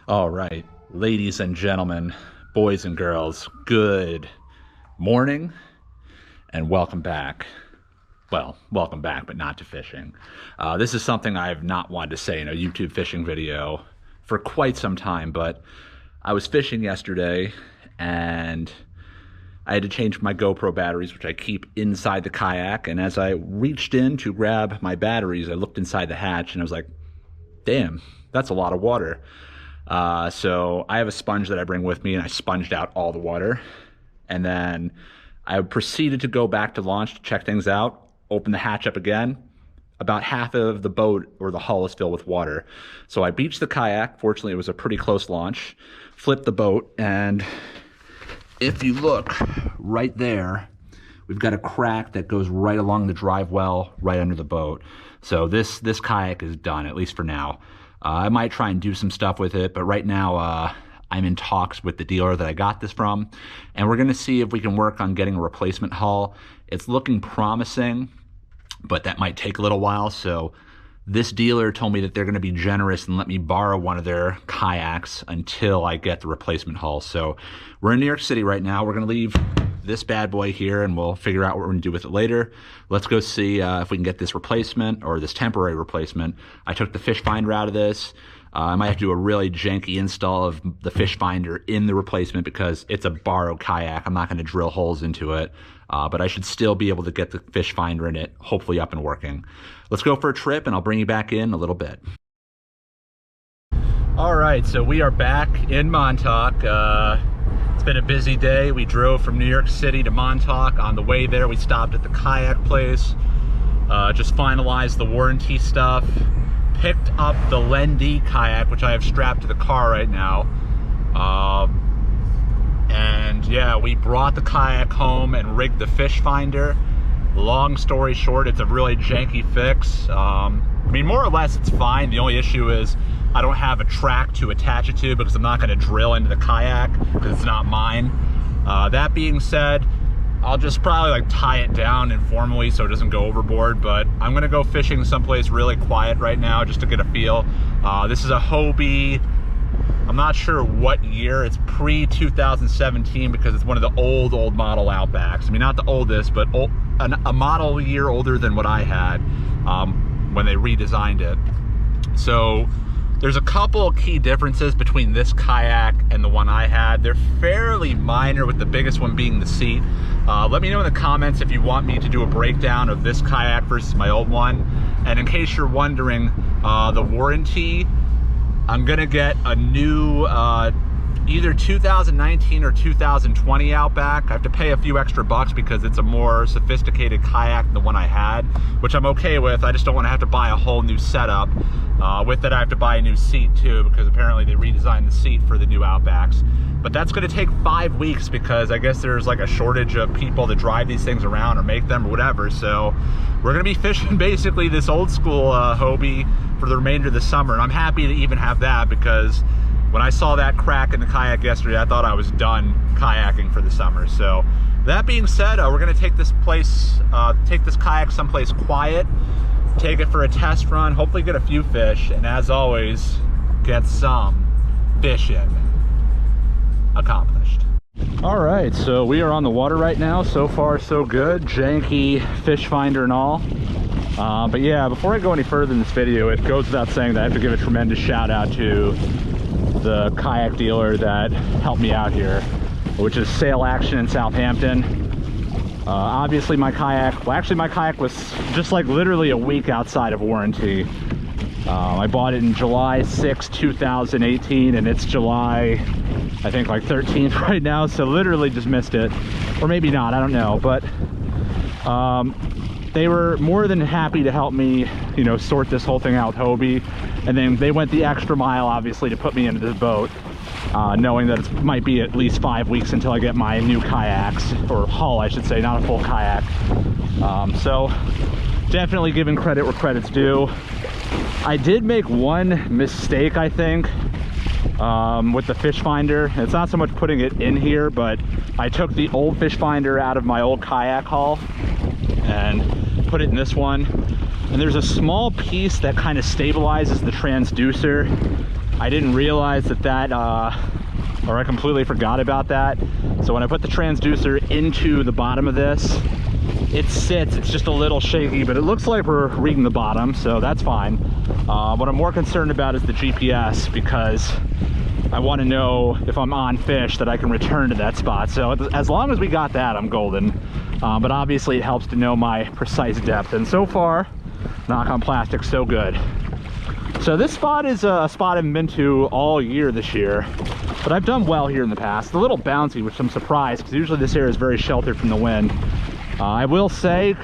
All right, ladies and gentlemen, boys and girls, good morning and welcome back. Well, welcome back, but not to fishing. This is something I've not wanted to say in a YouTube fishing video for quite some time, but I was fishing yesterday and I had to change my GoPro batteries, which I keep inside the kayak. And as I reached in to grab my batteries, I looked inside the hatch and I was like, damn, that's a lot of water. So I have a sponge that I bring with me and I sponged out all the water. And then I proceeded to go back to launch to check things out, open the hatch up again. About half of the boat or the hull is filled with water. So I beached the kayak. Fortunately, it was a pretty close launch. Flipped the boat, and if you look right there, we've got a crack that goes right along the drive well, right under the boat. So this kayak is done, at least for now. I might try and do some stuff with it, but right now I'm in talks with the dealer that I got this from, and we're going to see if we can work on getting a replacement hull. It's looking promising, but that might take a little while. So this dealer told me that they're going to be generous and let me borrow one of their kayaks until I get the replacement hull. So we're in New York City right now. We're going to leave this bad boy here and we'll figure out what we're going to do with it later. Let's go see if we can get this replacement or this temporary replacement. I took the fish finder out of this. I might have to do a really janky install of the fish finder in the replacement because it's a borrowed kayak. I'm not going to drill holes into it, but I should still be able to get the fish finder in it, hopefully up and working. Let's go for a trip and I'll bring you back in a little bit. All right, so we are back in Montauk. It's been a busy day. We drove from New York City to Montauk. On the way there, we stopped at the kayak place, just finalized the warranty stuff, picked up the Lendy kayak, which I have strapped to the car right now. And yeah, we brought the kayak home and rigged the fish finder. Long story short, it's a really janky fix. I mean, more or less, it's fine. The only issue is I don't have a track to attach it to because I'm not going to drill into the kayak because it's not mine. That being said, I'll just probably like tie it down informally so it doesn't go overboard, but I'm going to go fishing someplace really quiet right now just to get a feel. This is a Hobie. I'm not sure what year. It's pre-2017 because it's one of the old model Outbacks. I mean, not the oldest, but a model year older than what I had when they redesigned it. So there's a couple of key differences between this kayak and the one I had. They're fairly minor, with the biggest one being the seat. Let me know in the comments if you want me to do a breakdown of this kayak versus my old one. And in case you're wondering, the warranty, I'm gonna get a new either 2019 or 2020 Outback. I have to pay a few extra bucks because it's a more sophisticated kayak than the one I had, which I'm okay with. I just don't want to have to buy a whole new setup. With it, I have to buy a new seat too because apparently they redesigned the seat for the new Outbacks. But that's going to take 5 weeks because I guess there's like a shortage of people to drive these things around or make them or whatever. So we're going to be fishing basically this old school Hobie for the remainder of the summer. And I'm happy to even have that because when I saw that crack in the kayak yesterday, I thought I was done kayaking for the summer. So that being said, we're going to take this kayak someplace quiet, take it for a test run, hopefully get a few fish, and as always, get some fishing accomplished. All right, so we are on the water right now. So far, so good. Janky fish finder and all. But yeah, before I go any further in this video, it goes without saying that I have to give a tremendous shout out to the kayak dealer that helped me out here, which is Sail Action in Southampton. Obviously my kayak was just like literally a week outside of warranty. I bought it in July 6, 2018, and it's July, I think, like 13th right now, so literally just missed it. Or maybe not, I don't know, but they were more than happy to help me, you know, sort this whole thing out with Hobie. And then they went the extra mile, obviously, to put me into this boat, knowing that it might be at least 5 weeks until I get my new kayaks, or hull, I should say, not a full kayak. So definitely giving credit where credit's due. I did make one mistake, I think, with the fish finder. It's not so much putting it in here, but I took the old fish finder out of my old kayak hull and put it in this one. And there's a small piece that kind of stabilizes the transducer I didn't realize that or I completely forgot about that. So when I put the transducer into the bottom of this, it sits, it's just a little shaky, but it looks like we're reading the bottom, so that's fine. What I'm more concerned about is the GPS, because I want to know if I'm on fish that I can return to that spot. So as long as we got that, I'm golden. But obviously it helps to know my precise depth, and so far, knock on plastic, so good. So this spot is a spot I've been to all year this year, but I've done well here in the past. It's a little bouncy, which I'm surprised, because usually this area is very sheltered from the wind. I will say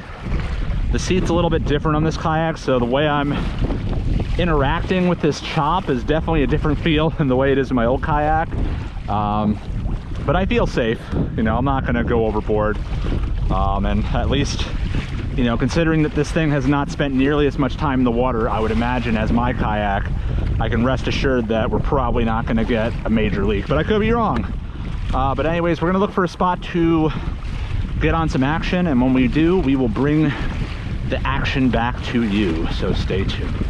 the seat's a little bit different on this kayak, so the way I'm interacting with this chop is definitely a different feel than the way it is in my old kayak. But I feel safe, you know, I'm not gonna go overboard. And at least, you know, considering that this thing has not spent nearly as much time in the water, I would imagine, as my kayak, I can rest assured that we're probably not gonna get a major leak, but I could be wrong. But anyways, we're gonna look for a spot to get on some action, and when we do, we will bring the action back to you, so stay tuned.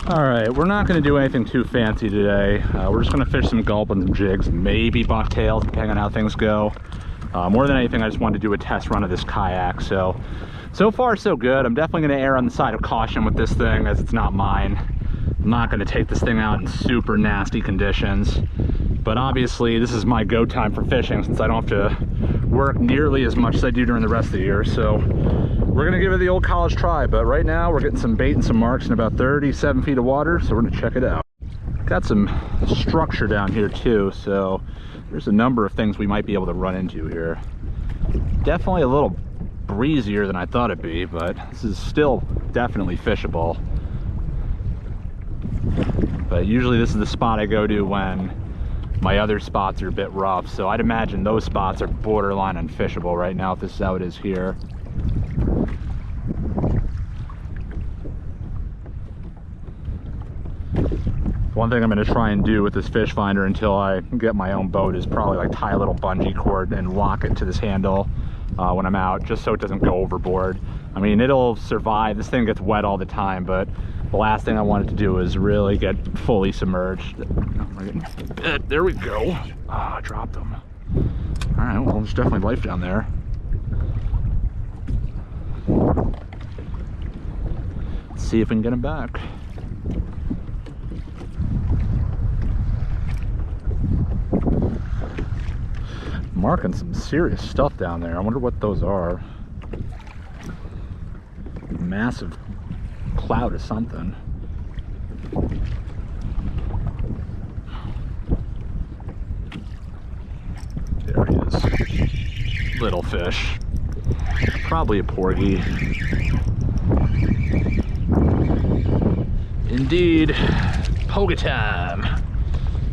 All right, we're not going to do anything too fancy today. We're just going to fish some gulp and some jigs, maybe bucktails, depending on how things go. More than anything, I just wanted to do a test run of this kayak. So far so good. I'm definitely going to err on the side of caution with this thing, as it's not mine. I'm not going to take this thing out in super nasty conditions, but obviously this is my go time for fishing, since I don't have to work nearly as much as I do during the rest of the year. So we're gonna give it the old college try, but right now we're getting some bait and some marks in about 37 feet of water, so we're gonna check it out. Got some structure down here too, so there's a number of things we might be able to run into here. Definitely a little breezier than I thought it'd be, but this is still definitely fishable. But usually this is the spot I go to when my other spots are a bit rough, so I'd imagine those spots are borderline unfishable right now if this is how it is here. One thing I'm going to try and do with this fish finder until I get my own boat is probably like tie a little bungee cord and lock it to this handle when I'm out, just so it doesn't go overboard. I mean, it'll survive. This thing gets wet all the time, but the last thing I wanted to do is really get fully submerged. There we go. Ah, I dropped them. All right, well, there's definitely life down there. Let's see if we can get him back. Marking some serious stuff down there. I wonder what those are. Massive cloud or something. There he is. Little fish. Probably a porgy. Indeed. Poga time.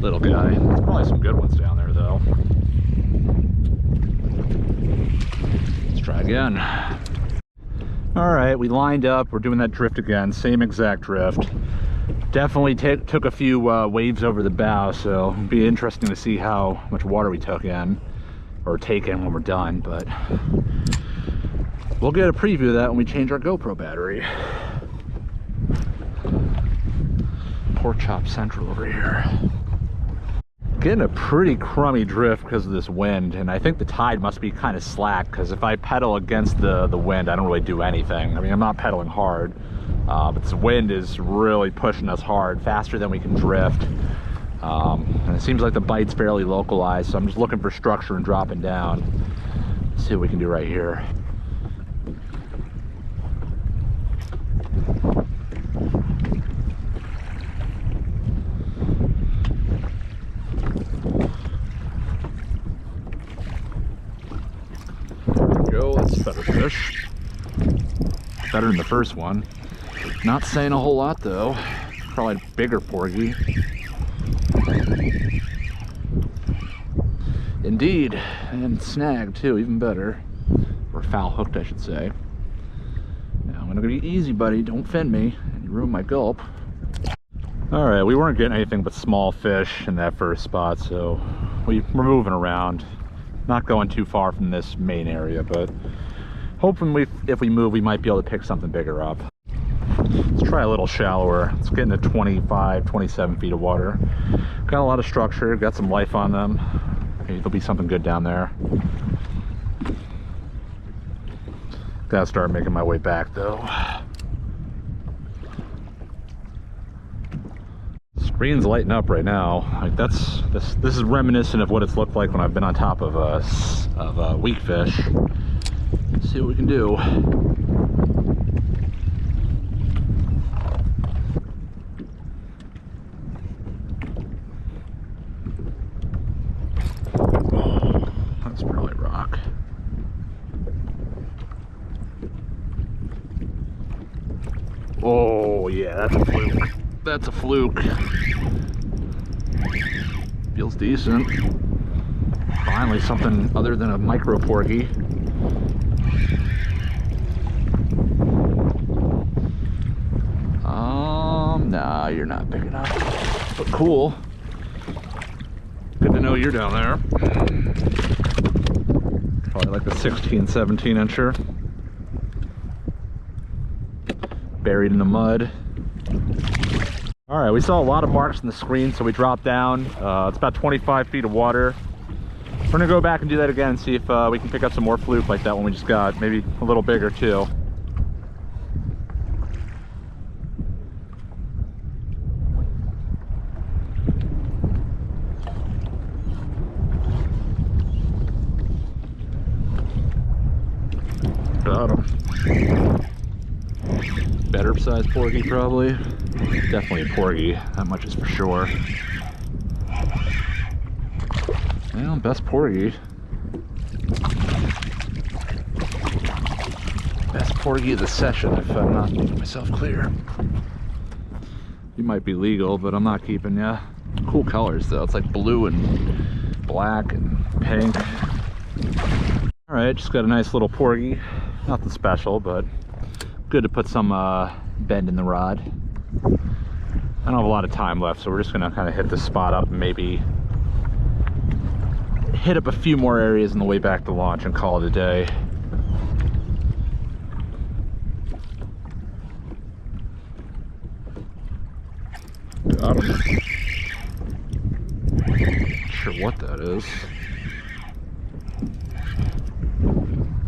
Little guy. There's probably some good ones down there though. Let's try again. All right, we lined up. We're doing that drift again. Same exact drift. Definitely took a few waves over the bow, so it'd be interesting to see how much water we took in, or take in when we're done, but we'll get a preview of that when we change our GoPro battery. Pork chop central over here. Getting a pretty crummy drift because of this wind, and I think the tide must be kind of slack, because if I pedal against the wind, I don't really do anything. I mean, I'm not pedaling hard, but this wind is really pushing us hard, faster than we can drift. And it seems like the bite's fairly localized, so I'm just looking for structure and dropping down. Let's see what we can do right here. That's better fish. Better than the first one. Not saying a whole lot though. Probably a bigger porgy. Indeed, and snagged too, even better. Or foul hooked, I should say. Now I'm gonna be easy, buddy. Don't fin me and you ruin my gulp. All right, we weren't getting anything but small fish in that first spot, so we're moving around. Not going too far from this main area, but hoping if we move, we might be able to pick something bigger up. Let's try a little shallower. It's getting to 25, 27 feet of water. Got a lot of structure, got some life on them. Maybe there'll be something good down there. Gotta start making my way back though. Screen's lighting up right now. Like this is reminiscent of what it's looked like when I've been on top of weak fish. Let's see what we can do. Oh, that's probably rock. Oh yeah, that's a fluke. That's a fluke. Feels decent. Finally something other than a micro porgy. Nah, you're not big enough. But cool. Good to know you're down there. Probably like a 16, 17 incher. Buried in the mud. All right, we saw a lot of marks in the screen, so we dropped down. It's about 25 feet of water. We're gonna go back and do that again, see if we can pick up some more fluke like that one we just got, maybe a little bigger too. Got him. Better sized porgy probably. Definitely a porgy, that much is for sure. Well, best porgy. Best porgy of the session, if I'm not making myself clear. You might be legal, but I'm not keeping ya. Cool colors though, it's like blue and black and pink. Alright, just got a nice little porgy. Nothing special, but good to put some bend in the rod. I don't have a lot of time left, so we're just gonna kind of hit this spot up and maybe hit up a few more areas on the way back to launch and call it a day. Got him. Not sure what that is.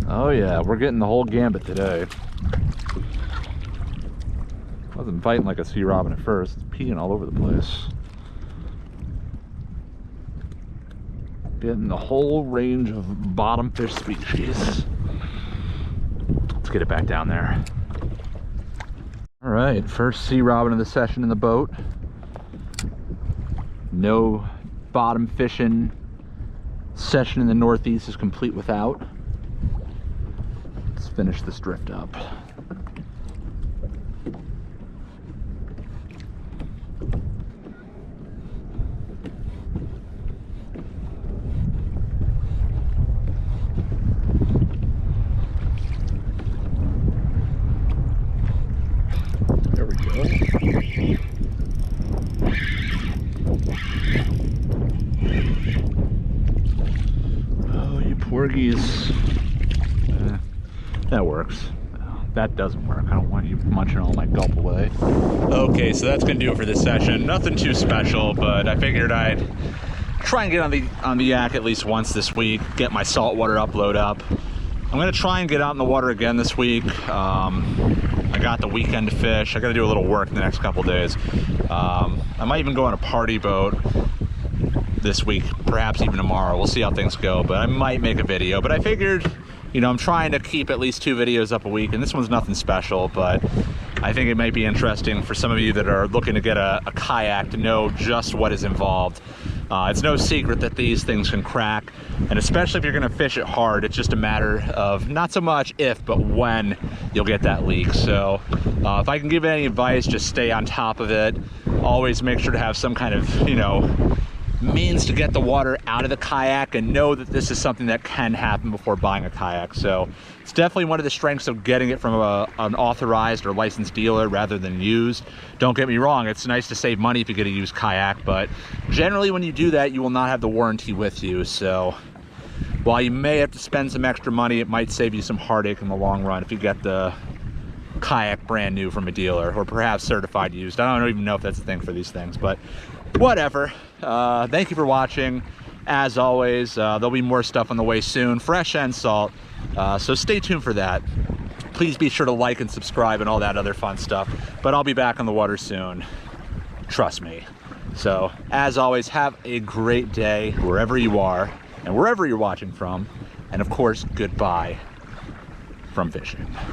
Oh yeah, we're getting the whole gambit today. Wasn't biting like a sea robin at first, it's peeing all over the place. Getting the whole range of bottom fish species. Let's get it back down there. All right, first sea robin of the session in the boat. No bottom fishing session in the Northeast is complete without. Let's finish this drift up. There we go. Oh, you porgies. That works. That doesn't work. I don't want you munching all my gulp away. Okay, so that's gonna do it for this session. Nothing too special, but I figured I'd try and get on the yak at least once this week, get my saltwater upload up. I'm gonna try and get out in the water again this week. I got the weekend to fish. I gotta do a little work in the next couple days. I might even go on a party boat this week, perhaps even tomorrow. We'll see how things go, but I might make a video. But I figured, you know, I'm trying to keep at least 2 videos up a week, and this one's nothing special, but I think it might be interesting for some of you that are looking to get a kayak to know just what is involved. It's no secret that these things can crack, and especially if you're gonna fish it hard, it's just a matter of not so much if, but when you'll get that leak. So if I can give any advice, just stay on top of it. Always make sure to have some kind of, you know, means to get the water out of the kayak, and know that this is something that can happen before buying a kayak. So it's definitely one of the strengths of getting it from an authorized or licensed dealer rather than used. Don't get me wrong, it's nice to save money if you get a used kayak, but generally when you do that, you will not have the warranty with you. So while you may have to spend some extra money, it might save you some heartache in the long run if you get the kayak brand new from a dealer, or perhaps certified used. I don't even know if that's a thing for these things, but whatever. Thank you for watching. As always, there'll be more stuff on the way soon, fresh and salt, so stay tuned for that. Please be sure to like and subscribe and all that other fun stuff, but I'll be back on the water soon, trust me. So as always, have a great day wherever you are and wherever you're watching from, and of course, goodbye from fishing.